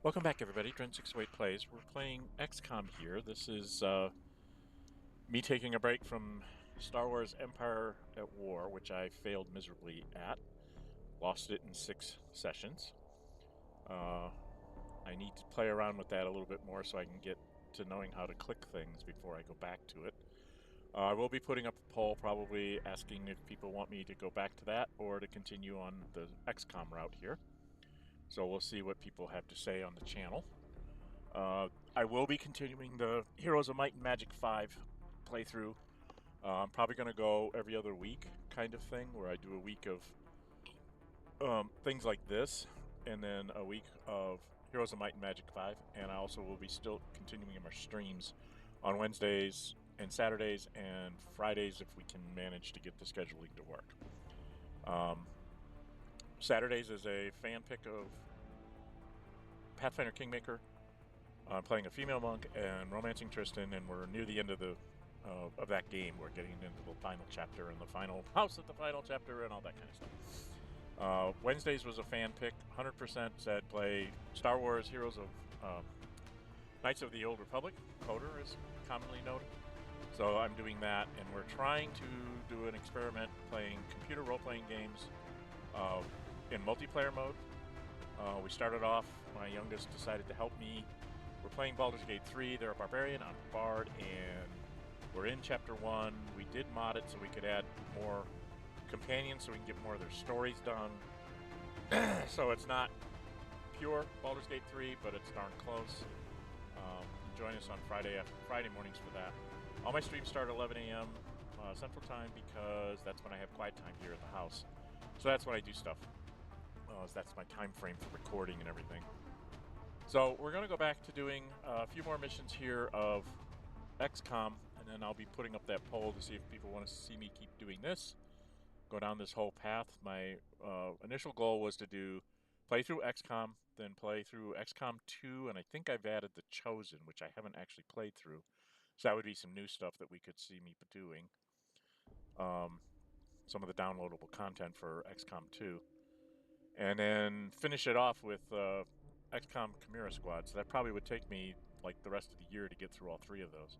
Welcome back, everybody. Dren608 plays. We're playing XCOM here. This is me taking a break from Star Wars Empire at War, which I failed miserably at. Lost it in 6 sessions. I need to play around with that a little bit more so I can get to knowing how to click things before I go back to it. I will be putting up a poll, probably asking if people want me to go back to that or to continue on the XCOM route here. So we'll see what people have to say on the channel. I will be continuing the Heroes of Might and Magic 5 playthrough. I'm probably going to go every other week kind of thing, where I do a week of things like this, and then a week of Heroes of Might and Magic 5. And I also will be still continuing our streams on Wednesdays and Saturdays and Fridays if we can manage to get the scheduling to work. Saturdays is a fan pick of Pathfinder Kingmaker. I'm playing a female monk and romancing Tristan, and we're near the end of the of that game. We're getting into the final chapter and the final house at the final chapter and all that kind of stuff. Wednesdays was a fan pick. 100% said play Star Wars Heroes of Knights of the Old Republic. Coder is commonly noted. So I'm doing that, and we're trying to do an experiment playing computer role-playing games in multiplayer mode. We started off, my youngest decided to help me. We're playing Baldur's Gate 3, they're a barbarian, I'm a bard, and we're in Chapter 1. We did mod it so we could add more companions so we can get more of their stories done. So it's not pure Baldur's Gate 3, but it's darn close. Join us on Friday mornings for that. All my streams start at 11 a.m. Central Time because that's when I have quiet time here at the house. So that's when I do stuff. So that's my time frame for recording and everything. So we're going to go back to doing a few more missions here of XCOM, and then I'll be putting up that poll to see if people want to see me keep doing this, go down this whole path. My initial goal was to play through XCOM, then play through XCOM 2, and I think I've added The Chosen, which I haven't actually played through. So that would be some new stuff that we could see me doing. Some of the downloadable content for XCOM 2. And then finish it off with XCOM Chimera Squad. So that probably would take me like the rest of the year to get through all 3 of those.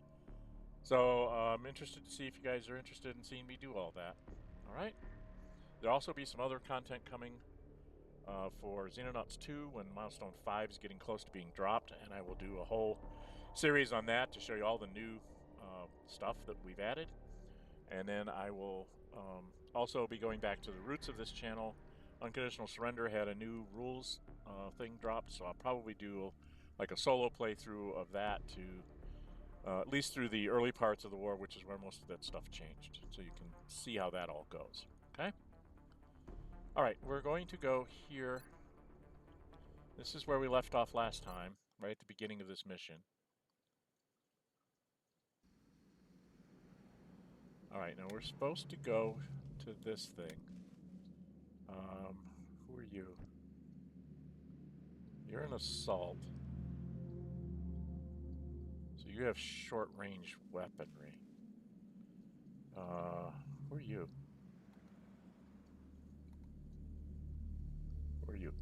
So I'm interested to see if you guys are interested in seeing me do all that. All right. There'll also be some other content coming for Xenonauts 2 when Milestone 5 is getting close to being dropped, and I will do a whole series on that to show you all the new stuff that we've added. And then I will also be going back to the roots of this channel. Unconditional Surrender had a new rules thing dropped, so I'll probably do like a solo playthrough of that to at least through the early parts of the war, which is where most of that stuff changed, so you can see how that all goes. Okay? All right, we're going to go here. This is where we left off last time, right at the beginning of this mission. All right, now we're supposed to go to this thing. Who are you? You're an assault. So you have short-range weaponry. Who are you? Who are you?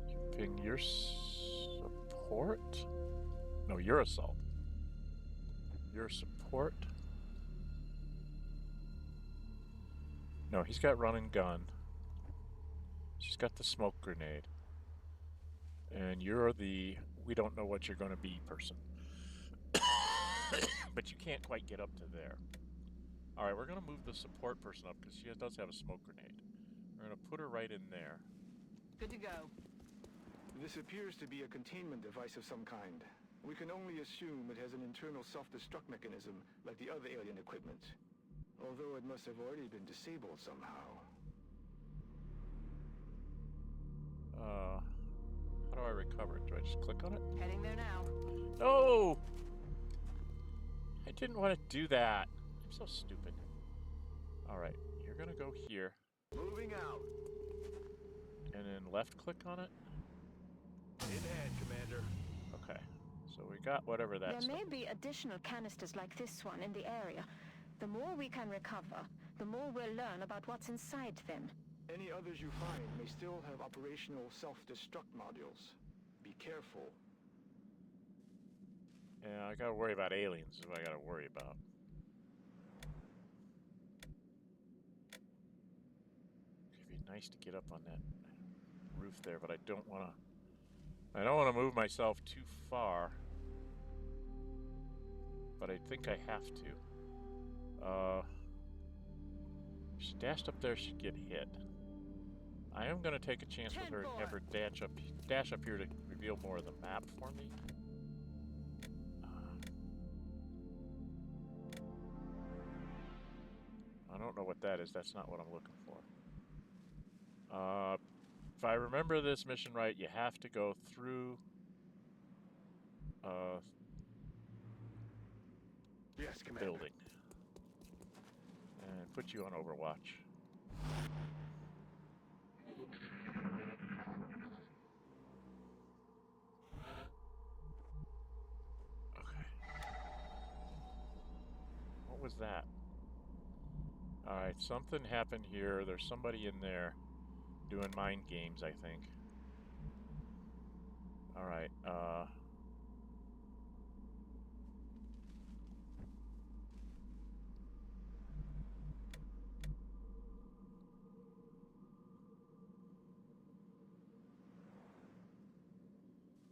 You ping your support? No, you're assault. You're support? No, he's got run and gun. She's got the smoke grenade. And you're the we don't know what you're going to be person. But you can't quite get up to there. Alright, we're going to move the support person up because she does have a smoke grenade. We're going to put her right in there. Good to go. This appears to be a containment device of some kind. We can only assume it has an internal self-destruct mechanism like the other alien equipment. Although it must have already been disabled somehow. How do I recover it? Do I just click on it? Heading there now. No! I didn't want to do that. I'm so stupid. Alright, you're going to go here. Moving out. And then left click on it. In hand, Commander. Okay, so we got whatever that There may be additional canisters like this one in the area. The more we can recover, the more we'll learn about what's inside them. Any others you find may still have operational self-destruct modules. Be careful. Yeah, I gotta worry about aliens is what I gotta worry about. It'd be nice to get up on that roof there, but I don't wanna move myself too far. But I think I have to. If she dashed up there, she'd get hit. I am gonna take a chance with her and have her dash up here to reveal more of the map for me. I don't know what that is. That's not what I'm looking for. If I remember this mission right, you have to go through Yes, Commander. building and put you on Overwatch. Okay. What was that? Alright, something happened here. There's somebody in there doing mind games, I think. Alright,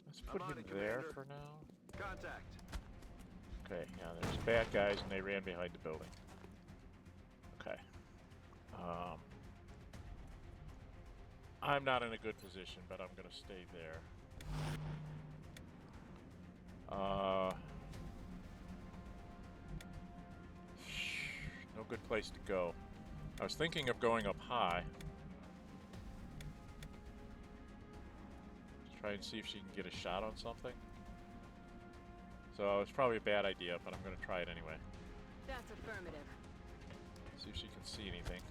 let's put him there for now. Contact. Okay, yeah, there's bad guys and they ran behind the building. Okay. I'm not in a good position, but I'm gonna stay there. No good place to go. I was thinking of going up high. Try and see if she can get a shot on something. So it's probably a bad idea, but I'm going to try it anyway. That's affirmative. See if she can see anything.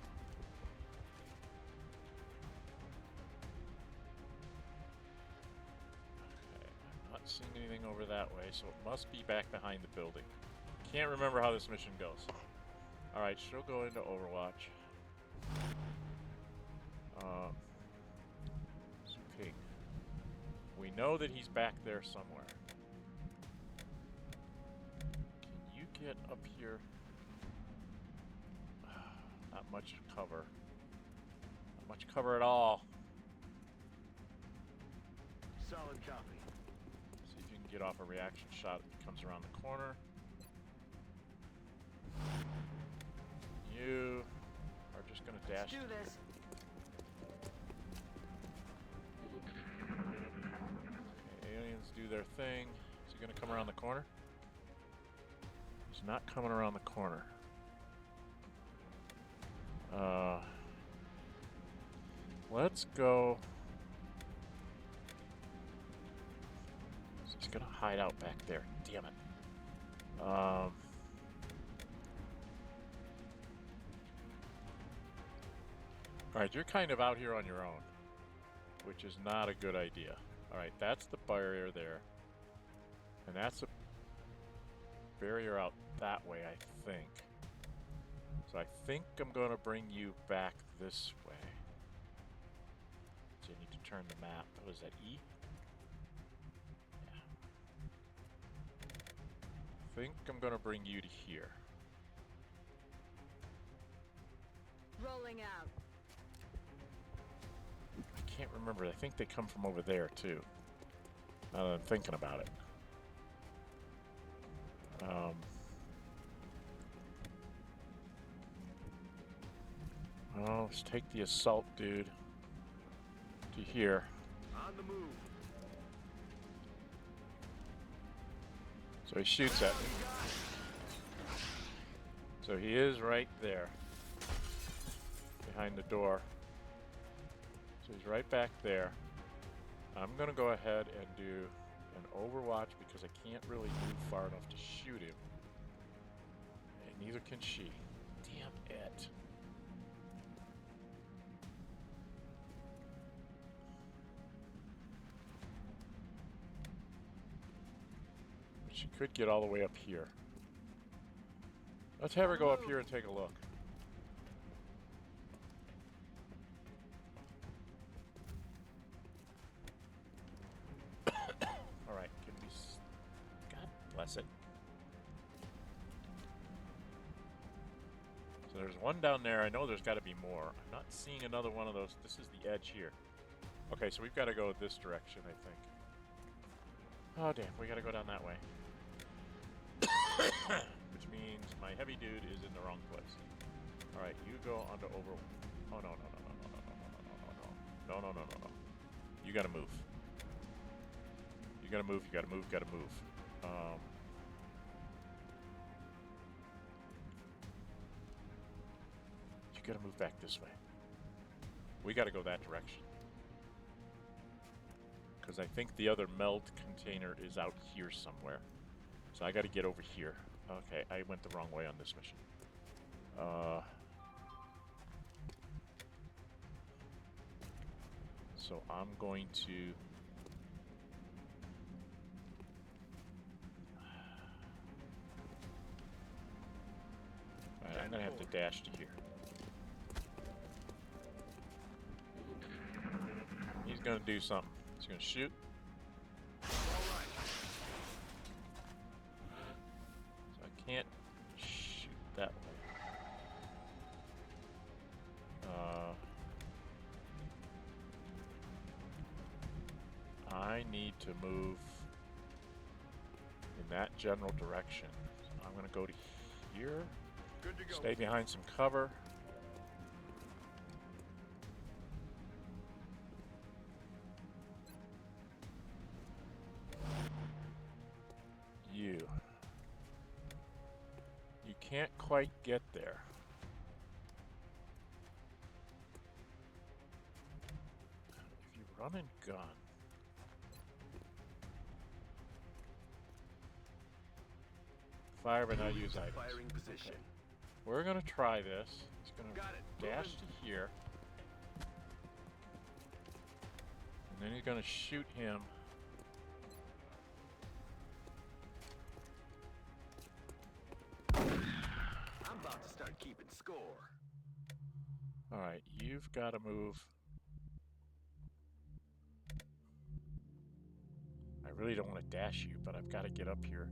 Okay, I'm not seeing anything over that way, so it must be back behind the building. Can't remember how this mission goes. Alright, she'll go into Overwatch. Ping. We know that he's back there somewhere. Can you get up here? Not much cover. Not much cover at all. Solid copy. See if you can get off a reaction shot if he comes around the corner. You are just gonna dash. Let's do this. Okay, aliens do their thing. Is he gonna come around the corner? He's not coming around the corner. Let's go. He's gonna hide out back there. Damn it. Alright, you're kind of out here on your own, which is not a good idea. Alright, that's the barrier there. And that's a barrier out that way, I think. So I think I'm going to bring you back this way. So you need to turn the map. What is that, E? Yeah. I think I'm going to bring you to here. Rolling out. I can't remember. I think they come from over there, too. Now that I'm thinking about it. Well, let's take the assault dude to here. On the move. So he shoots at me. So he is right there. Behind the door. So he's right back there. I'm going to go ahead and do an overwatch because I can't really move far enough to shoot him. And neither can she. Damn it. But she could get all the way up here. Let's have her go up here and take a look. bless it. So there's one down there. I know there's got to be more. I'm not seeing another one of those. This is the edge here. Okay, so we've got to go this direction, I think. Oh, damn. We got to go down that way. Which means my heavy dude is in the wrong place. All right, you go onto over... Oh, no, no, no, no, no, no, no, no, no, no, no. No, no, no, no, no. You got to move. You got to move, you got to move, got to move. You got to move back this way. We got to go that direction. Because I think the other meld container is out here somewhere. So I got to get over here. Okay, I went the wrong way on this mission. So I'm going to... Alright, I'm going to have to dash to here. He's going to do something. He's going to shoot. So I can't shoot that way. I need to move in that general direction. So I'm going to go to here. Good to go. Stay behind some cover. You can't quite get there. If you run and gun. Fire but not use items. Firing position. Okay. We're gonna try this. It's gonna Got it. dash Moving. to here. And then he's gonna shoot him. I'm about to start keeping score. Alright, you've gotta move. I really don't want to dash you, but I've got to get up here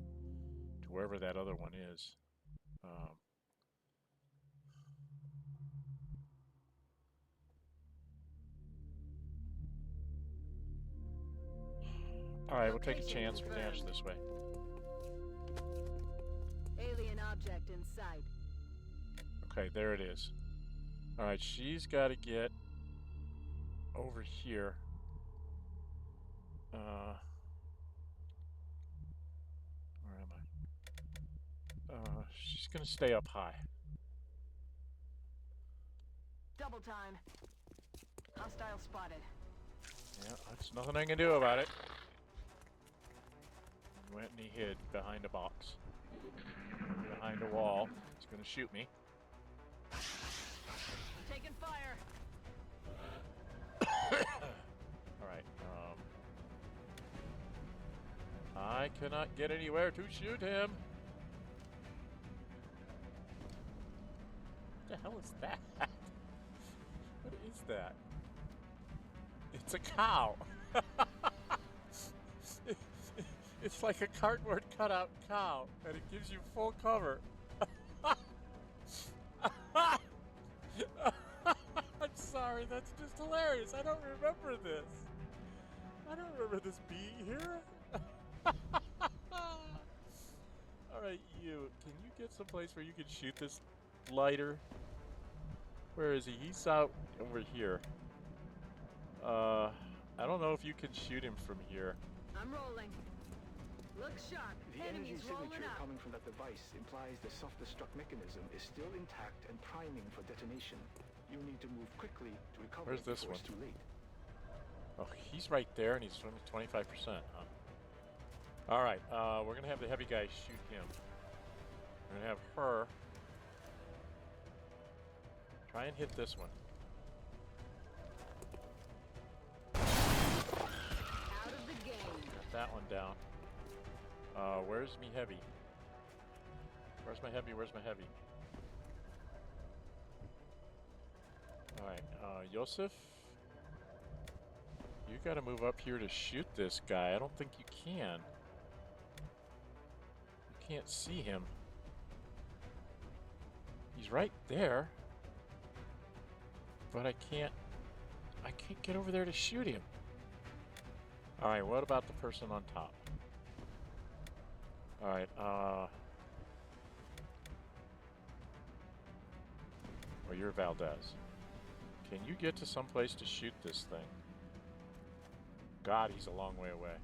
to wherever that other one is. Alright, we'll take a chance. We'll dash this way. Alien object in sight. Okay, there it is. Alright, she's got to get over here. Where am I? She's going to stay up high. Double time. Hostile spotted. Yeah, that's nothing I can do about it. He went and he hid behind a box. Behind a wall. He's going to shoot me. Taking fire. Alright, I cannot get anywhere to shoot him. What the hell is that? What is that? It's a cow. It's like a cardboard cutout cow, and it gives you full cover. I'm sorry, that's just hilarious. I don't remember this. I don't remember this being here. Alright, you. Can you get someplace where you can shoot this lighter? Where is he? He's out over here. I don't know if you can shoot him from here. I'm rolling. Look sharp. The energy Enemies rolling signature up. coming from that device implies the self-destruct mechanism is still intact and priming for detonation. You need to move quickly to recover Where's this before one? it's too late. Oh, he's right there, and he's swimming 25%, huh? Alright, we're gonna have the heavy guy shoot him. We're gonna have her try and hit this one. Out of the game. Got that one down. Where's me heavy? Where's my heavy? Where's my heavy? Alright, Yosef? You gotta move up here to shoot this guy. I don't think you can. Can't see him. He's right there. But I can't get over there to shoot him. Alright, what about the person on top? Alright, well, you're Valdez. Can you get to some place to shoot this thing? God, he's a long way away.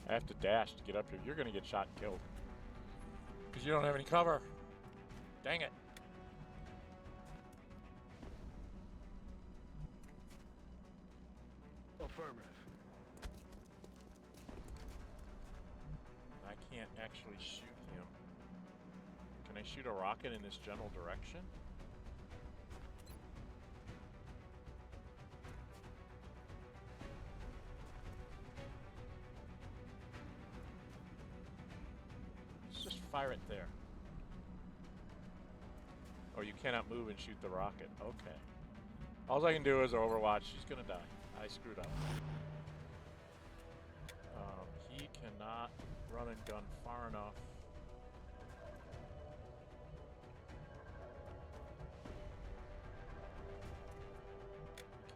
I have to dash to get up here. You're gonna get shot and killed. Because you don't have any cover. Dang it. Affirmative. I can't actually shoot him. Can I shoot a rocket in this general direction? Let's just fire it there. Oh, you cannot move and shoot the rocket. Okay. All I can do is Overwatch. She's gonna die. I screwed up. He cannot run and gun far enough.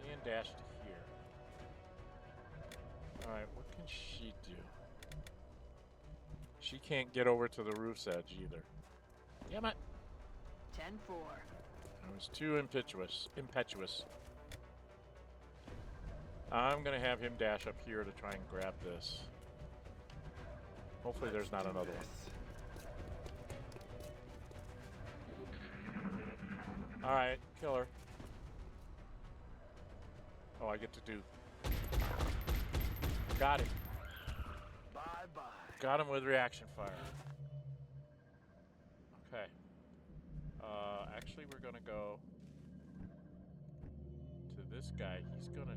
Can dash to here. Alright, what can she do? She can't get over to the roof's edge either. Damn it! 10-4. I was too impetuous. I'm gonna have him dash up here to try and grab this. Hopefully there's not another one. Alright, kill her. Oh, I get to do... Got him. Bye-bye. Got him with reaction fire. Okay. Actually, we're gonna go to this guy. He's gonna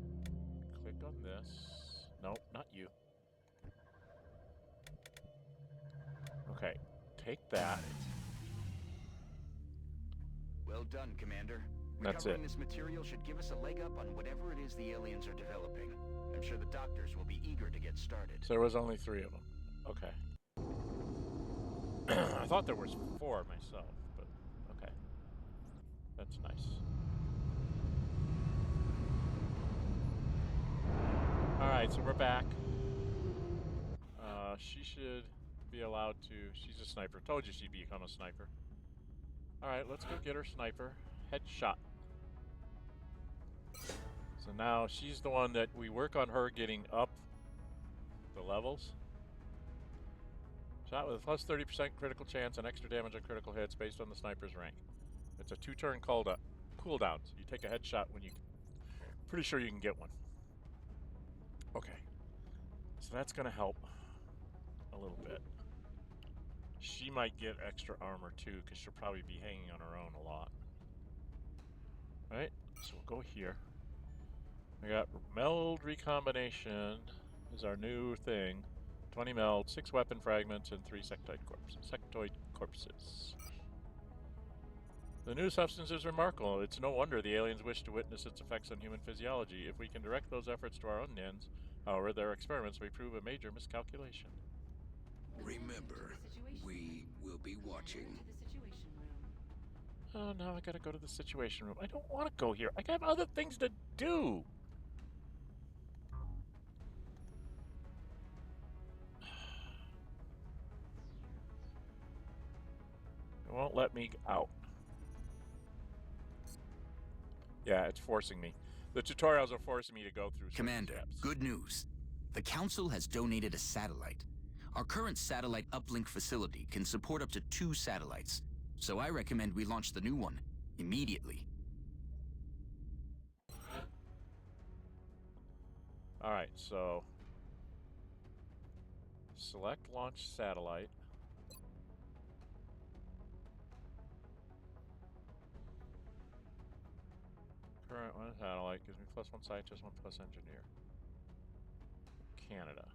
click on this. Nope, not you. Okay, take that. Well done, Commander. That's Recovering it. this material should give us a leg up on whatever it is the aliens are developing. I'm sure the doctors will be eager to get started. So there was only 3 of them. Okay. I thought there was 4 myself, but okay. That's nice. Alright, so we're back. She should be allowed to... She's a sniper. Told you she'd become a sniper. Alright, let's go get her sniper. Headshot. So now she's the one that we work on her getting up the levels. Shot with a plus 30% critical chance and extra damage on critical hits based on the sniper's rank. It's a 2-turn cooldown. So you take a headshot when you... Pretty sure you can get one. Okay. So that's going to help a little bit. She might get extra armor too, because she'll probably be hanging on her own a lot. Right? So we'll go here. We got Meld recombination is our new thing. 20 meld, 6 weapon fragments, and 3 sectoid corpses. The new substance is remarkable. It's no wonder the aliens wish to witness its effects on human physiology. If we can direct those efforts to our own ends, however, their experiments may prove a major miscalculation. Remember, we will be watching. Oh, now I gotta go to the situation room. I don't want to go here. I have other things to do. It won't let me out. Yeah, it's forcing me. The tutorials are forcing me to go through certain Commander, steps. good news. The Council has donated a satellite. Our current satellite uplink facility can support up to 2 satellites, so I recommend we launch the new one immediately. Alright, so... Select launch satellite. Current one satellite gives me +1 scientist, 1+ engineer. Canada.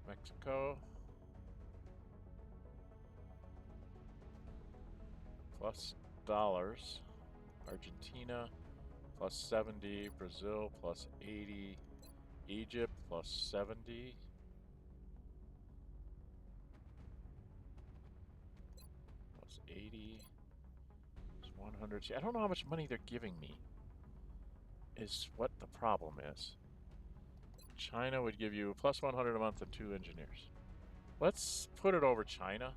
Mexico. +$. Argentina. plus 70. Brazil plus 80. Egypt plus 70. Plus 80. Plus 100. See, I don't know how much money they're giving me. Is what the problem is. China would give you plus 100 a month and 2 engineers. Let's put it over China.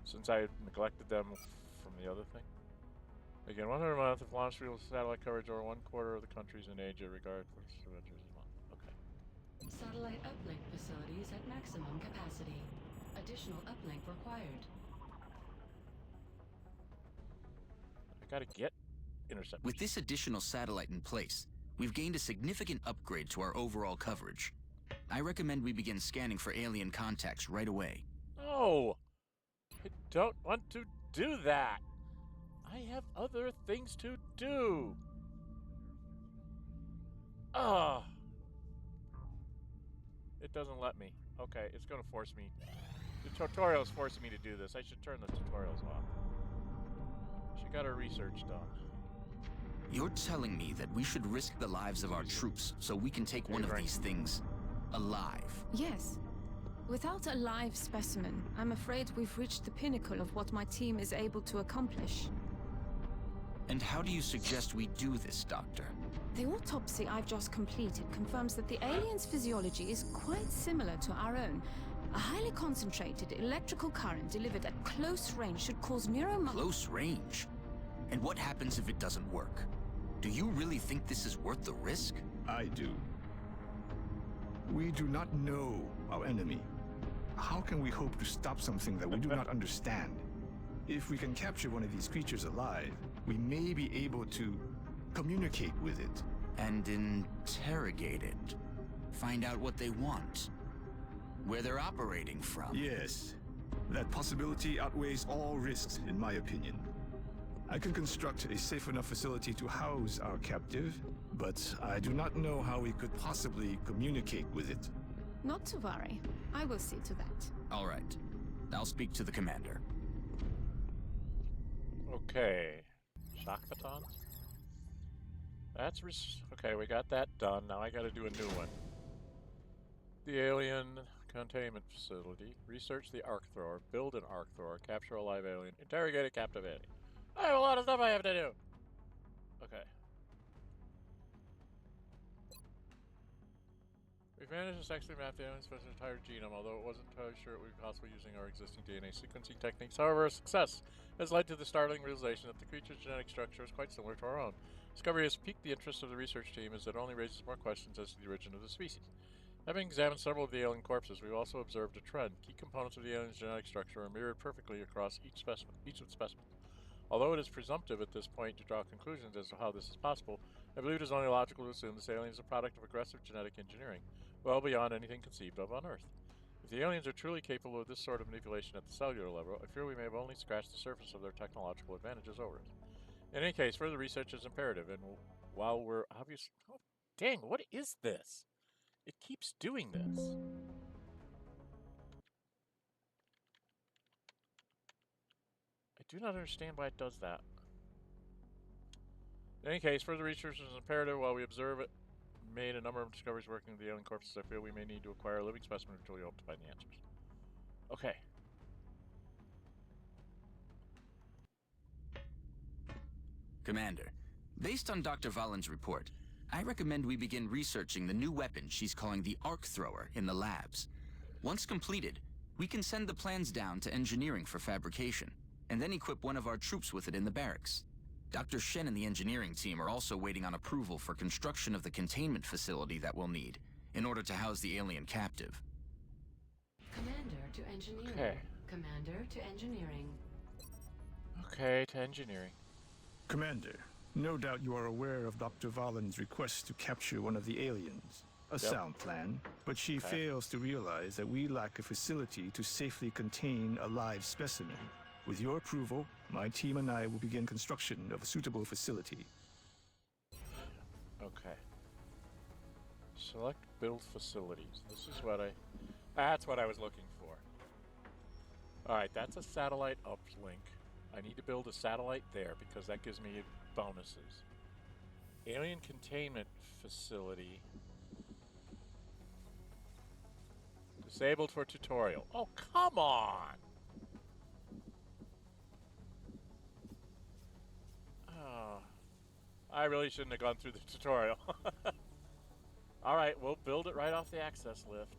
Since I neglected them from the other thing. Again, 100 a month if launch field satellite coverage over 1/4 of the countries in Asia regardless of a month. Okay. Satellite uplink facilities at maximum capacity. Additional uplink required. I gotta get interceptors. With this additional satellite in place, we've gained a significant upgrade to our overall coverage. I recommend we begin scanning for alien contacts right away. No! I don't want to do that! I have other things to do! Ah! It doesn't let me. Okay, it's gonna force me. The tutorial is forcing me to do this. I should turn the tutorials off. She got her research done. You're telling me that we should risk the lives of our troops so we can take one of these things alive? Yes. Without a live specimen, I'm afraid we've reached the pinnacle of what my team is able to accomplish. And how do you suggest we do this, Doctor? The autopsy I've just completed confirms that the alien's physiology is quite similar to our own. A highly concentrated electrical current delivered at close range should cause Close range? And what happens if it doesn't work? Do you really think this is worth the risk? I do. We do not know our enemy. How can we hope to stop something that we do not understand? If we can capture one of these creatures alive, we may be able to communicate with it. And interrogate it. Find out what they want. Where they're operating from. Yes. That possibility outweighs all risks, in my opinion. I can construct a safe enough facility to house our captive, but I do not know how we could possibly communicate with it. Not to worry. I will see to that. All right. I'll speak to the commander. Okay. Shock batons? That's okay, we got that done. Now I gotta do a new one. The alien containment facility. Research the arc thrower. Build an arc thrower. Capture a live alien. Interrogate a captive alien. I have a lot of stuff I have to do. Okay. We've managed to successfully map the alien's entire genome, although it wasn't entirely sure it would be possible using our existing DNA sequencing techniques. However, our success has led to the startling realization that the creature's genetic structure is quite similar to our own. Discovery has piqued the interest of the research team as it only raises more questions as to the origin of the species. Having examined several of the alien corpses, we've also observed a trend. Key components of the alien's genetic structure are mirrored perfectly across each of the specimens. Although it is presumptive at this point to draw conclusions as to how this is possible, I believe it is only logical to assume this alien is a product of aggressive genetic engineering, well beyond anything conceived of on Earth. If the aliens are truly capable of this sort of manipulation at the cellular level, I fear we may have only scratched the surface of their technological advantages over us. In any case, further research is imperative, and while we're obviously... Oh, dang, what is this? It keeps doing this. I do not understand why it does that. In any case, further research is imperative. While we observe it, made a number of discoveries working with the alien corpses, I feel we may need to acquire a living specimen until we hope to find the answers. Okay. Commander, based on Dr. Valen's report, I recommend we begin researching the new weapon she's calling the Arc Thrower in the labs. Once completed, we can send the plans down to engineering for fabrication, and then equip one of our troops with it in the barracks. Dr. Shen and the engineering team are also waiting on approval for construction of the containment facility that we'll need in order to house the alien captive. Commander to engineering. Okay. Commander to engineering. Okay, to engineering. Commander, no doubt you are aware of Dr. Valen's request to capture one of the aliens. A sound plan, but she fails to realize that we lack a facility to safely contain a live specimen. With your approval, my team and I will begin construction of a suitable facility. Okay. Select build facilities. This is what that's what I was looking for. Alright, that's a satellite uplink. I need to build a satellite there because that gives me bonuses. Alien containment facility. Disabled for tutorial. Oh, come on! Oh, I really shouldn't have gone through the tutorial. Alright, we'll build it right off the access lift.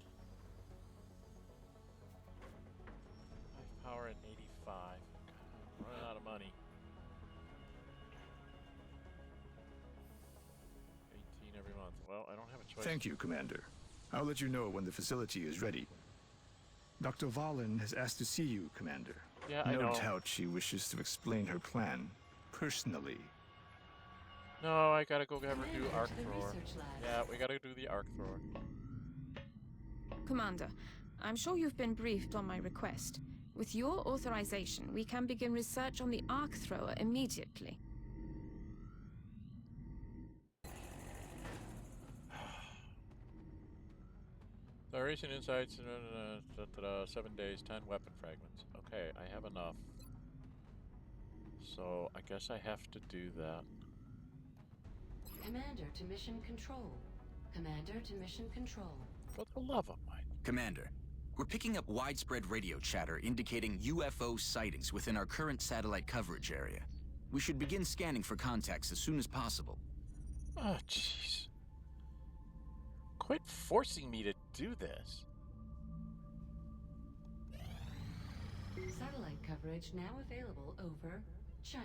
5 power and 85. God, I'm running out of money. 18 every month. Well, I don't have a choice. Thank you, Commander. I'll let you know when the facility is ready. Dr. Valen has asked to see you, Commander. Yeah, I know. No doubt she wishes to explain her plan, personally. No, I gotta go have her do Commander arc to the thrower. research lab. Yeah, we gotta do the arc thrower. Commander, I'm sure you've been briefed on my request. With your authorization, we can begin research on the arc thrower immediately. Recent insights, 7 days, 10 weapon fragments. Okay, I have enough. So, I guess I have to do that. Commander to mission control. Commander to mission control. For the love of mine. Commander, we're picking up widespread radio chatter indicating UFO sightings within our current satellite coverage area. We should begin scanning for contacts as soon as possible. Oh, jeez. Quit forcing me to do this. Satellite coverage now available over China.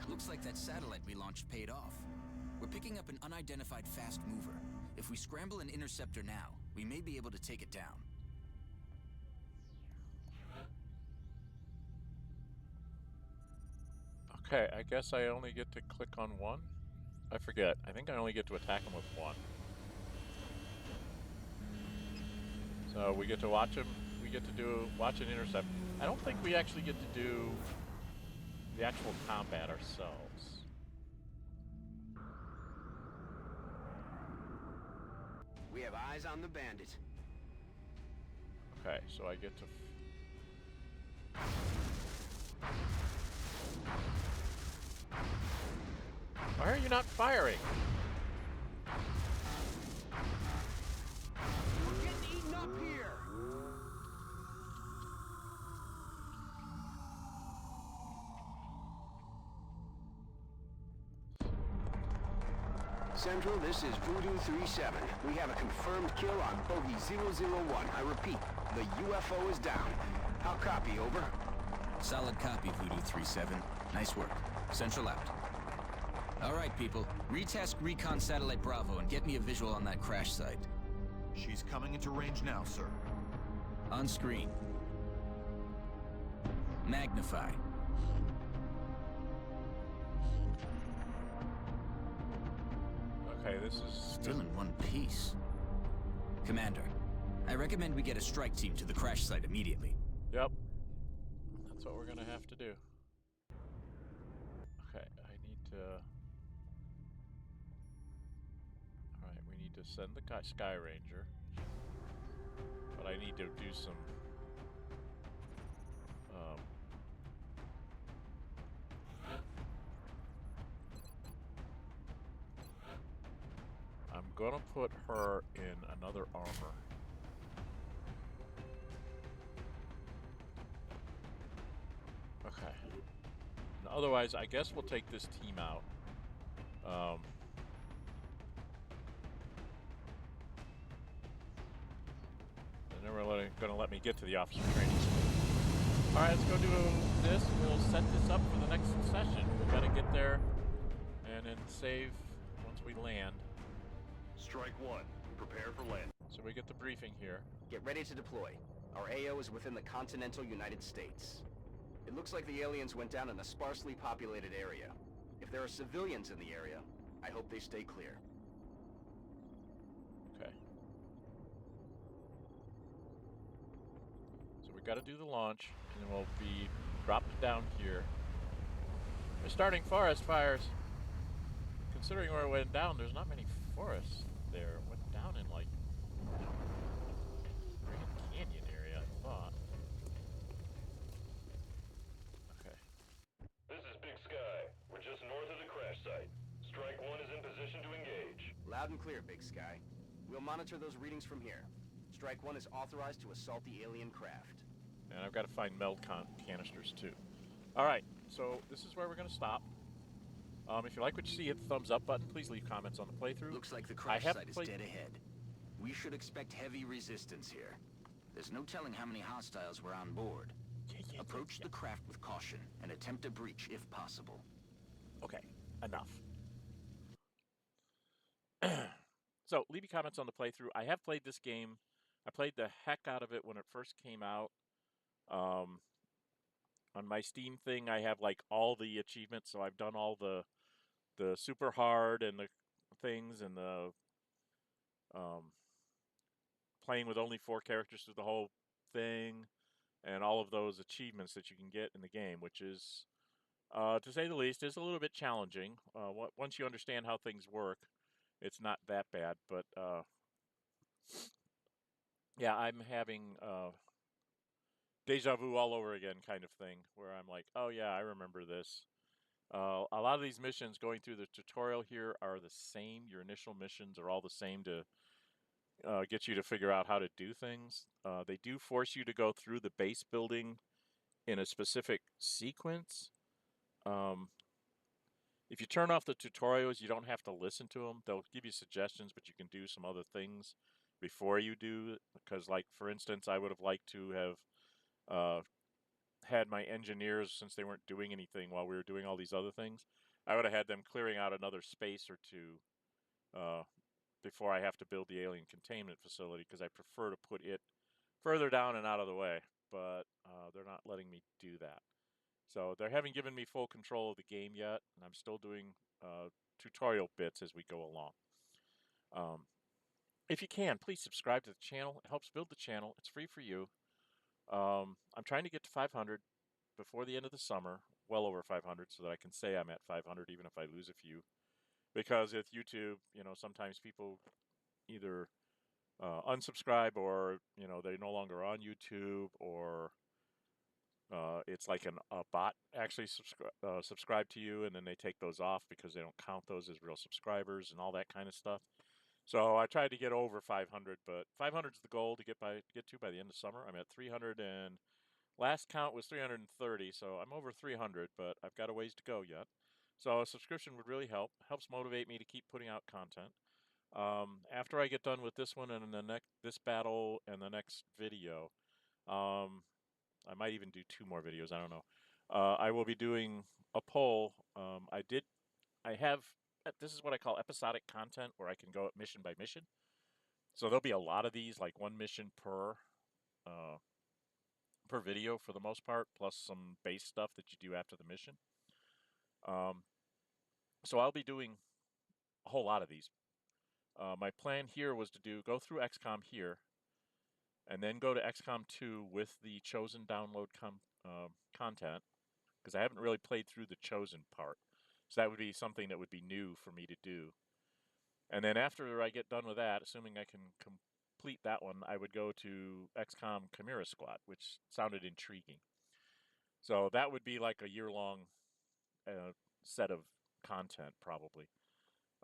Looks like that satellite we launched paid off. We're picking up an unidentified fast mover. If we scramble an interceptor now, we may be able to take it down. Okay, I guess I only get to click on one? I forget. I think I only get to attack him with one. So we get to watch him. We get to watch an intercept. I don't think we actually get to do the actual combat ourselves. We have eyes on the bandit. Okay, so I get to... Why are you not firing? We're getting eaten up here. Central, this is Voodoo 3-7. We have a confirmed kill on Bogey 001. I repeat, the UFO is down. How copy, over? Solid copy, Voodoo 3-7. Nice work. Central out. All right, people. Retask Recon Satellite Bravo and get me a visual on that crash site. She's coming into range now, sir. On screen. Magnify. Okay, this is... Still in one piece. Commander, I recommend we get a strike team to the crash site immediately. Yep. That's what we're gonna have to do. Okay, I need to... Alright, we need to send the Sky Ranger. But I need to do some... I'm gonna put her in another armor. Okay. Otherwise, I guess we'll take this team out. They're never gonna let me get to the officer training school. Alright, let's go do this. We'll set this up for the next session. We gotta get there and then save once we land. Strike one. Prepare for land. So we get the briefing here. Get ready to deploy. Our AO is within the continental United States. It looks like the aliens went down in a sparsely populated area. If there are civilians in the area, I hope they stay clear. Okay. So we gotta do the launch, and then we'll be dropped down here. We're starting forest fires. Considering where it went down, there's not many forests there. It went down in like Grand Canyon area, I thought. Okay. clear, Big Sky. We'll monitor those readings from here. Strike 1 is authorized to assault the alien craft. And I've got to find Meld canisters, too. All right, so this is where we're going to stop. If you like what you see, hit the thumbs up button. Please leave comments on the playthrough. Looks like the crash site is dead ahead. We should expect heavy resistance here. There's no telling how many hostiles were on board. Approach the craft with caution and attempt a breach if possible. Okay, enough. So, leave your comments on the playthrough. I have played this game. I played the heck out of it when it first came out. On my Steam thing, I have like all the achievements, so I've done all the super hard and the things and the playing with only 4 characters through the whole thing and all of those achievements that you can get in the game, which is, to say the least, is a little bit challenging. Once you understand how things work, it's not that bad, but yeah, I'm having deja vu all over again kind of thing, where I'm like, oh yeah, I remember this. A lot of these missions going through the tutorial here are the same. Your initial missions are all the same to get you to figure out how to do things. They do force you to go through the base building in a specific sequence. If you turn off the tutorials, you don't have to listen to them. They'll give you suggestions, but you can do some other things before you do. Because, like, for instance, I would have liked to have had my engineers, since they weren't doing anything while we were doing all these other things, I would have had them clearing out another space or two before I have to build the alien containment facility, because I prefer to put it further down and out of the way. But they're not letting me do that. So they haven't given me full control of the game yet, and I'm still doing tutorial bits as we go along. If you can, please subscribe to the channel. It helps build the channel. It's free for you. I'm trying to get to 500 before the end of the summer, well over 500, so that I can say I'm at 500 even if I lose a few. Because with YouTube, you know, sometimes people either unsubscribe, or, you know, they're no longer on YouTube, or it's like a bot actually subscribe to you, and then they take those off because they don't count those as real subscribers and all that kind of stuff. So I tried to get over 500, but 500 is the goal to get to by the end of summer. I'm at 300, and last count was 330, so I'm over 300, but I've got a ways to go yet. So a subscription would really help. Helps motivate me to keep putting out content. After I get done with this one and this battle and the next video, I might even do 2 more videos. I don't know. I will be doing a poll. This is what I call episodic content, where I can go mission by mission. So there'll be a lot of these, like 1 mission per video for the most part, plus some base stuff that you do after the mission. So I'll be doing a whole lot of these. My plan here was to go through XCOM here, and then go to XCOM 2 with the Chosen download content, because I haven't really played through the Chosen part. So that would be something that would be new for me to do. And then after I get done with that, assuming I can complete that one, I would go to XCOM Chimera Squad, which sounded intriguing. So that would be like a year-long set of content, probably.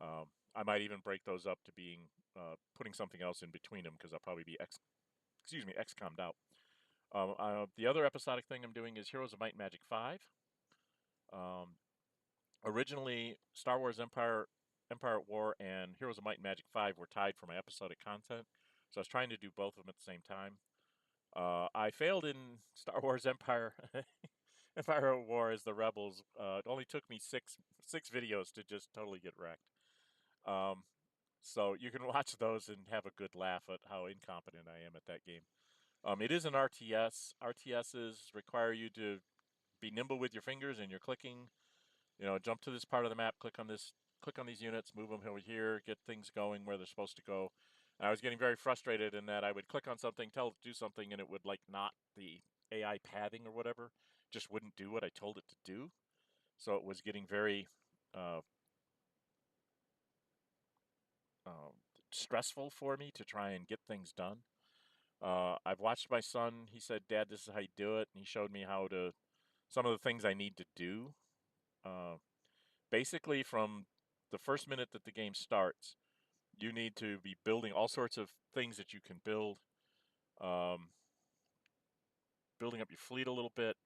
I might even break those up to being putting something else in between them, because I'll probably be XCOM'd out. The other episodic thing I'm doing is Heroes of Might and Magic 5. Originally, Star Wars Empire at War and Heroes of Might and Magic 5 were tied for my episodic content, so I was trying to do both of them at the same time. I failed in Star Wars Empire Empire at War as the Rebels. It only took me six videos to just totally get wrecked. So you can watch those and have a good laugh at how incompetent I am at that game. It is an RTS. RTSs require you to be nimble with your fingers, and you're clicking. You know, jump to this part of the map, click on these units, move them over here, get things going where they're supposed to go. And I was getting very frustrated in that I would click on something, tell it to do something, and it would, like, not the AI pathing or whatever, just wouldn't do what I told it to do. So it was getting very stressful for me to try and get things done. I've watched my son. He said, "Dad, this is how you do it." And he showed me some of the things I need to do. Basically, from the first minute that the game starts, you need to be building all sorts of things that you can build, building up your fleet a little bit.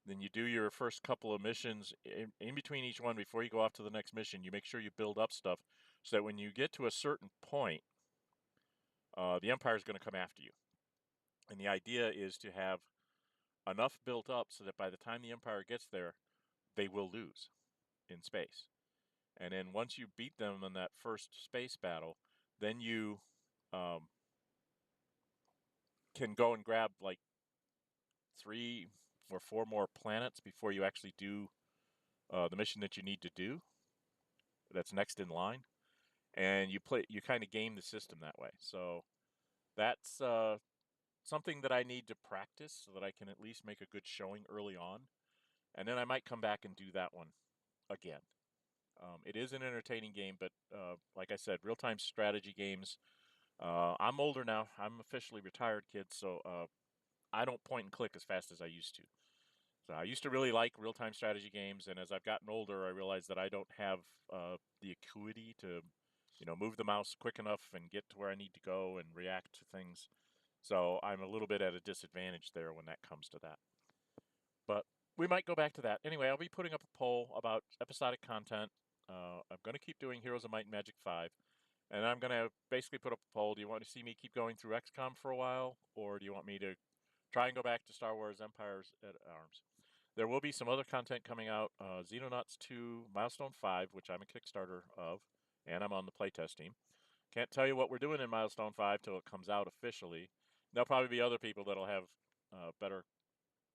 Then you do your first couple of missions. In between each one, before you go off to the next mission, you make sure you build up stuff so that when you get to a certain point, the Empire is going to come after you. And the idea is to have enough built up so that by the time the Empire gets there, they will lose in space. And then once you beat them in that first space battle, then you can go and grab like 3 or 4 more planets before you actually do the mission that you need to do. That's next in line, and you kind of game the system that way. So that's something that I need to practice so that I can at least make a good showing early on, and then I might come back and do that one again. It is an entertaining game, but like I said, real-time strategy games. I'm older now. I'm officially retired, kids, so I don't point and click as fast as I used to. So I used to really like real-time strategy games, and as I've gotten older, I realized that I don't have the acuity to, move the mouse quick enough and get to where I need to go and react to things. So I'm a little bit at a disadvantage there when that comes to that. But we might go back to that. Anyway, I'll be putting up a poll about episodic content. I'm going to keep doing Heroes of Might and Magic 5. And I'm going to basically put up a poll. Do you want to see me keep going through XCOM for a while? Or do you want me to try and go back to Star Wars Empires at Arms? There will be some other content coming out. Xenonauts 2 Milestone 5, which I'm a Kickstarter of, and I'm on the playtest team. Can't tell you what we're doing in Milestone 5 till it comes out officially. There'll probably be other people that'll have better,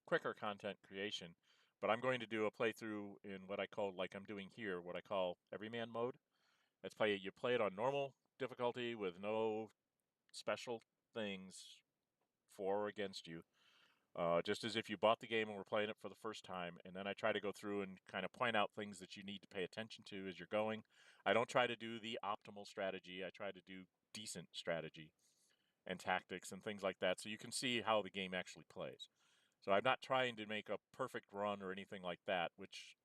quicker content creation. But I'm going to do a playthrough in what I call, like I'm doing here, what I call Everyman mode. You play it on normal difficulty with no special things for or against you. Just as if you bought the game and were playing it for the first time, and then I try to go through and kind of point out things that you need to pay attention to as you're going. I don't try to do the optimal strategy. I try to do decent strategy and tactics and things like that, so you can see how the game actually plays. So I'm not trying to make a perfect run or anything like that, which,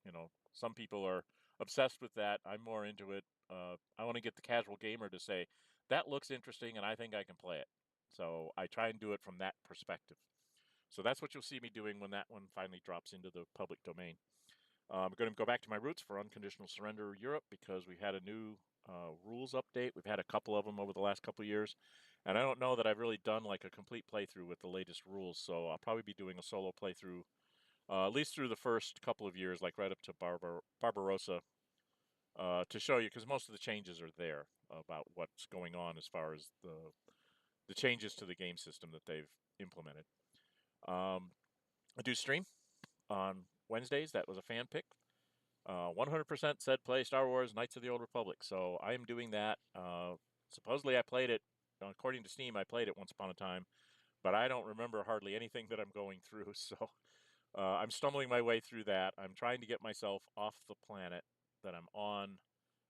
some people are obsessed with that. I'm more into it. I want to get the casual gamer to say, that looks interesting and I think I can play it. So I try and do it from that perspective. So that's what you'll see me doing when that one finally drops into the public domain. I'm going to go back to my roots for Unconditional Surrender Europe because we had a new rules update. We've had a couple of them over the last couple of years. And I don't know that I've really done like a complete playthrough with the latest rules. So I'll probably be doing a solo playthrough at least through the first couple of years, like right up to Barbarossa, to show you, because most of the changes are there about what's going on as far as the changes to the game system that they've implemented. I do stream on Wednesdays. That was a fan pick. 100% said play Star Wars Knights of the Old Republic. So I am doing that. Supposedly I played it, according to Steam, I played it once upon a time, but I don't remember hardly anything that I'm going through. So I'm stumbling my way through that. I'm trying to get myself off the planet that I'm on.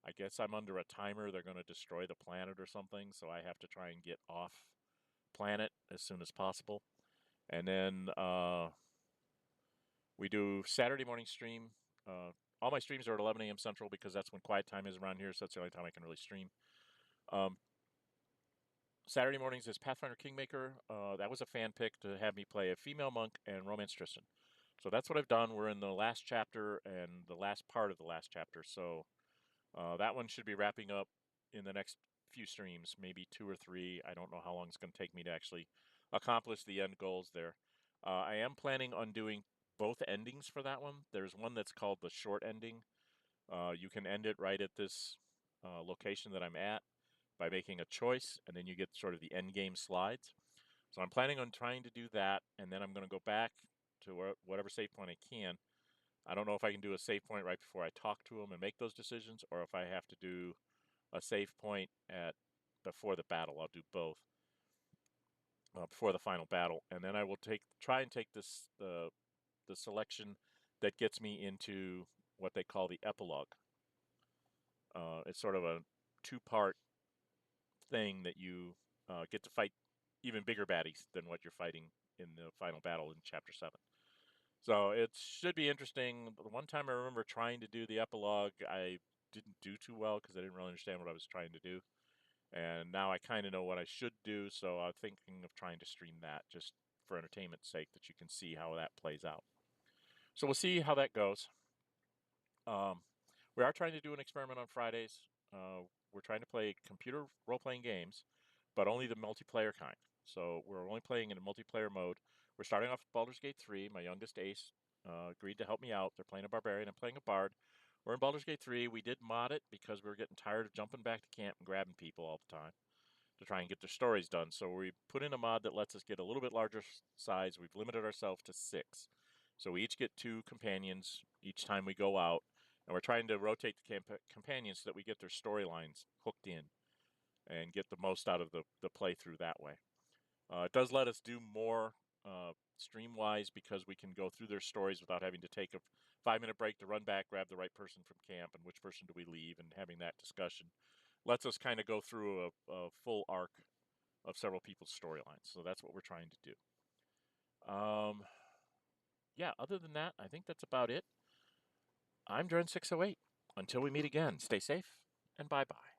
I guess I'm under a timer. They're going to destroy the planet or something, so I have to try and get off planet as soon as possible. And then we do Saturday morning stream. All my streams are at 11 a.m. Central because that's when quiet time is around here, so that's the only time I can really stream. Saturday mornings is Pathfinder Kingmaker. That was a fan pick to have me play a female monk and romance Tristan. So that's what I've done. We're in the last chapter and the last part of the last chapter. So that one should be wrapping up in the next few streams, maybe 2 or 3. I don't know how long it's going to take me to actually accomplish the end goals there. I am planning on doing both endings for that one. There's one that's called the short ending. You can end it right at this location that I'm at by making a choice, and then you get sort of the end game slides. So I'm planning on trying to do that, and then I'm going to go back to whatever save point I can. I don't know if I can do a save point right before I talk to them and make those decisions, or if I have to do a save point before the battle. I'll do both before the final battle, and then I will try and take the selection that gets me into what they call the epilogue. It's sort of a 2-part thing that you get to fight even bigger baddies than what you're fighting in the final battle in Chapter 7. So it should be interesting. The one time I remember trying to do the epilogue, I didn't do too well because I didn't really understand what I was trying to do. And now I kind of know what I should do, so I'm thinking of trying to stream that just for entertainment's sake, that you can see how that plays out. So we'll see how that goes. We are trying to do an experiment on Fridays. We're trying to play computer role-playing games, but only the multiplayer kind. So we're only playing in a multiplayer mode. We're starting off with Baldur's Gate 3. My youngest Ace agreed to help me out. They're playing a barbarian. I'm playing a bard. We're in Baldur's Gate 3. We did mod it because we were getting tired of jumping back to camp and grabbing people all the time to try and get their stories done. So we put in a mod that lets us get a little bit larger size. We've limited ourselves to 6. So we each get 2 companions each time we go out. And we're trying to rotate the companions so that we get their storylines hooked in and get the most out of the playthrough that way. It does let us do more stream-wise because we can go through their stories without having to take a 5-minute break to run back, grab the right person from camp, and which person do we leave, and having that discussion. Lets us kind of go through a full arc of several people's storylines. So that's what we're trying to do. Yeah, other than that, I think that's about it. I'm Dren608. Until we meet again, stay safe and bye-bye.